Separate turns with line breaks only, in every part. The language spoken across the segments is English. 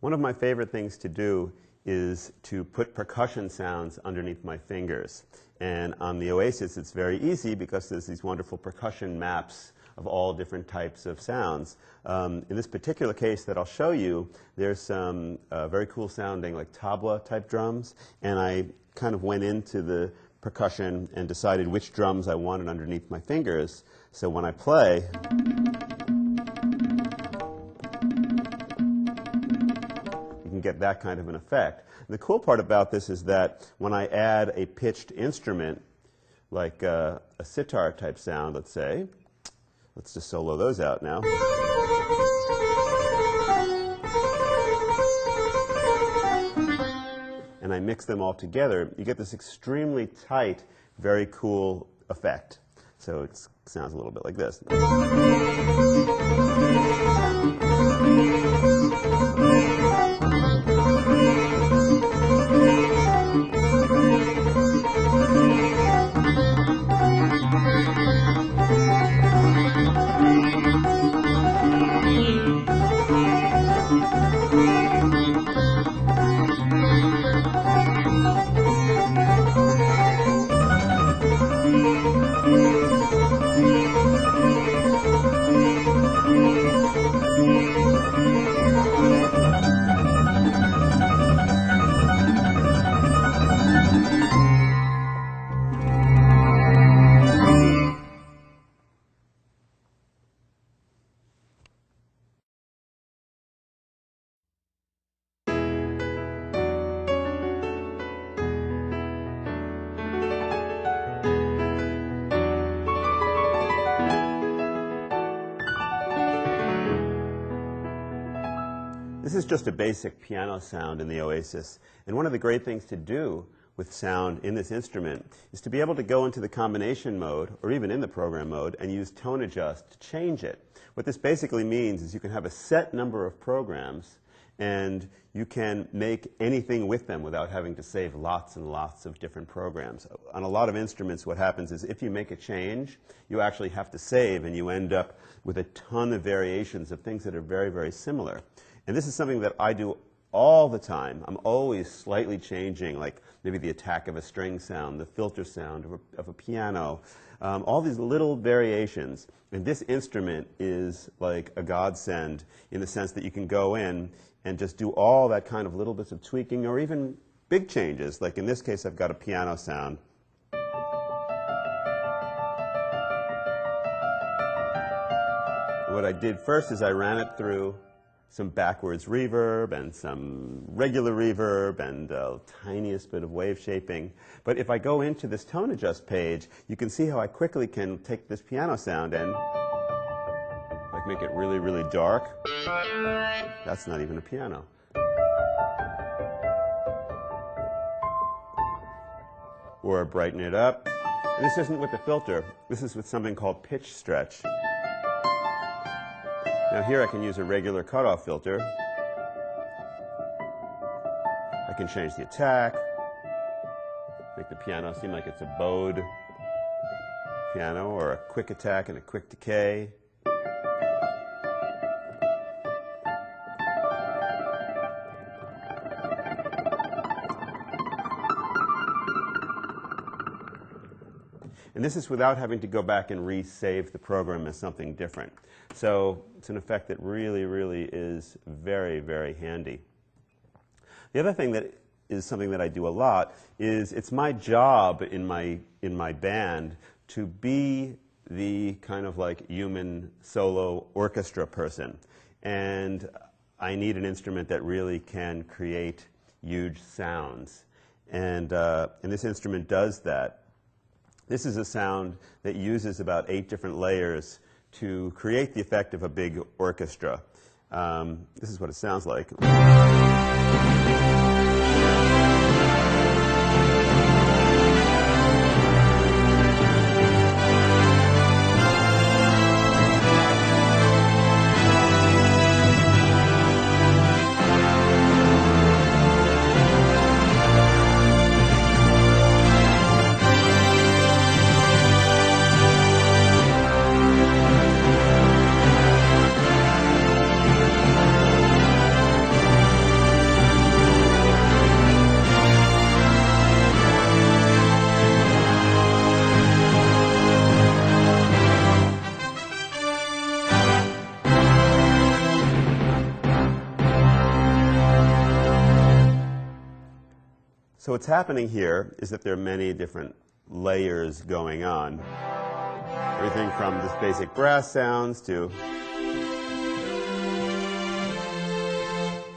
One of my favorite things to do is to put percussion sounds underneath my fingers. And on the Oasys, it's very easy because there's these wonderful percussion maps of all different types of sounds. In this particular case that I'll show you, there's some very cool sounding like tabla type drums, and I kind of went into the percussion and decided which drums I wanted underneath my fingers. So when I play, you can get that kind of an effect. And the cool part about this is that when I add a pitched instrument, like a sitar type sound, let's say, let's just solo those out now. And I mix them all together, you get this extremely tight, very cool effect. So it sounds a little bit like this. This is just a basic piano sound in the Oasys. And one of the great things to do with sound in this instrument is to be able to go into the combination mode, or even in the program mode, and use tone adjust to change it. What this basically means is you can have a set number of programs, and you can make anything with them without having to save lots and lots of different programs. On a lot of instruments, what happens is if you make a change, you actually have to save, and you end up with a ton of variations of things that are very, very similar. And this is something that I do all the time. I'm always slightly changing, like maybe the attack of a string sound, the filter sound of a piano, all these little variations. And this instrument is like a godsend in the sense that you can go in and just do all that kind of little bits of tweaking, or even big changes. Like in this case, I've got a piano sound. What I did first is I ran it through some backwards reverb and some regular reverb and the tiniest bit of wave shaping. But if I go into this tone adjust page, you can see how I quickly can take this piano sound and like make it really, really dark. That's not even a piano. Or brighten it up. And this isn't with the filter. This is with something called pitch stretch. Now here I can use a regular cutoff filter. I can change the attack, make the piano seem like it's a bowed piano, or a quick attack and a quick decay. And this is without having to go back and resave the program as something different. So it's an effect that really, really is very, very handy. The other thing that is something that I do a lot is it's my job in my band to be the kind of like human solo orchestra person. And I need an instrument that really can create huge sounds. And this instrument does that. This is a sound that uses about 8 different layers to create the effect of a big orchestra. This is what it sounds like. So what's happening here is that there are many different layers going on. Everything from this basic brass sounds to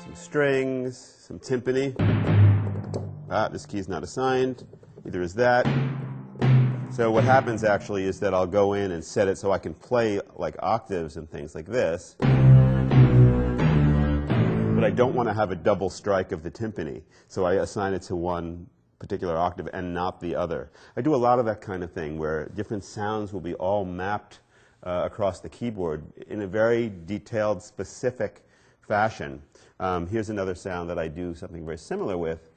some strings, some timpani. This key's not assigned, neither is that. So what happens actually is that I'll go in and set it so I can play like octaves and things like this. But I don't want to have a double strike of the timpani, so I assign it to one particular octave and not the other. I do a lot of that kind of thing where different sounds will be all mapped across the keyboard in a very detailed, specific fashion. Here's another sound that I do something very similar with.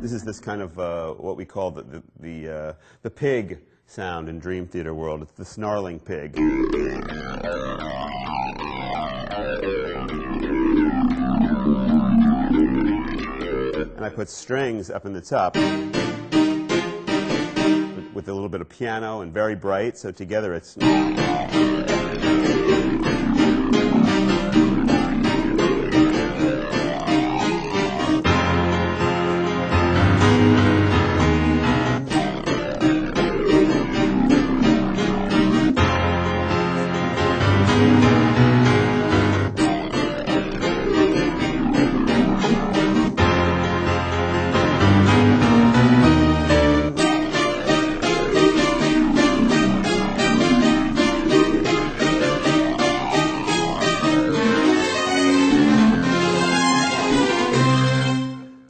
This is this kind of what we call the pig sound in Dream Theater world. It's the snarling pig. And I put strings up in the top with a little bit of piano and very bright, so together it's...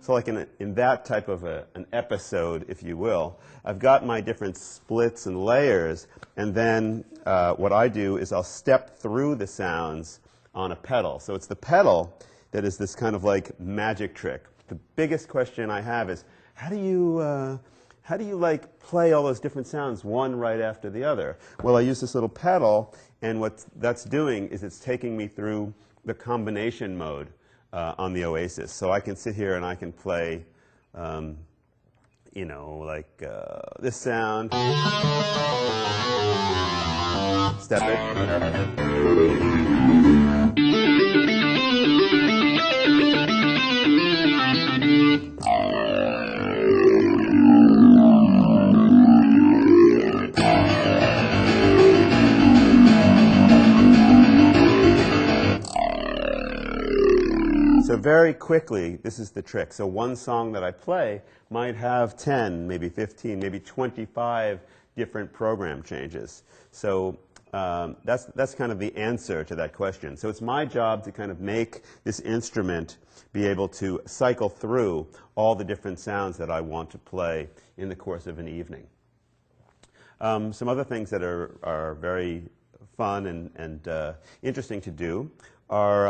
So like in that type of an episode, if you will, I've got my different splits and layers, and then what I do is I'll step through the sounds on a pedal. So it's the pedal that is this kind of like magic trick. The biggest question I have is, how do you like play all those different sounds one right after the other? Well, I use this little pedal, and what that's doing is it's taking me through the combination mode on the Oasys. So I can sit here and I can play, you know, like this sound, step it. So very quickly, this is the trick. So one song that I play might have 10, maybe 15, maybe 25 different program changes. So that's kind of the answer to that question. So it's my job to kind of make this instrument be able to cycle through all the different sounds that I want to play in the course of an evening. Some other things that are very fun and interesting to do are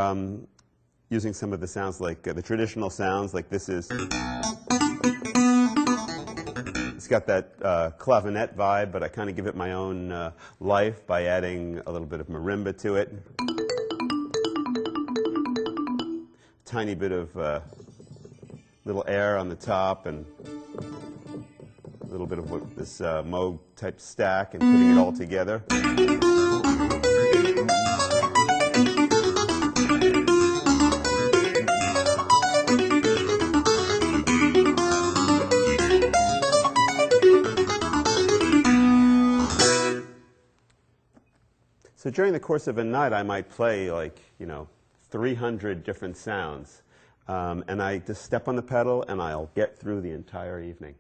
using some of the sounds like the traditional sounds, like this is, it's got that clavinet vibe, but I kind of give it my own life by adding a little bit of marimba to it. Tiny bit of little air on the top, and a little bit of this Moog type stack, and putting it all together. So during the course of a night, I might play like, 300 different sounds. And I just step on the pedal and I'll get through the entire evening.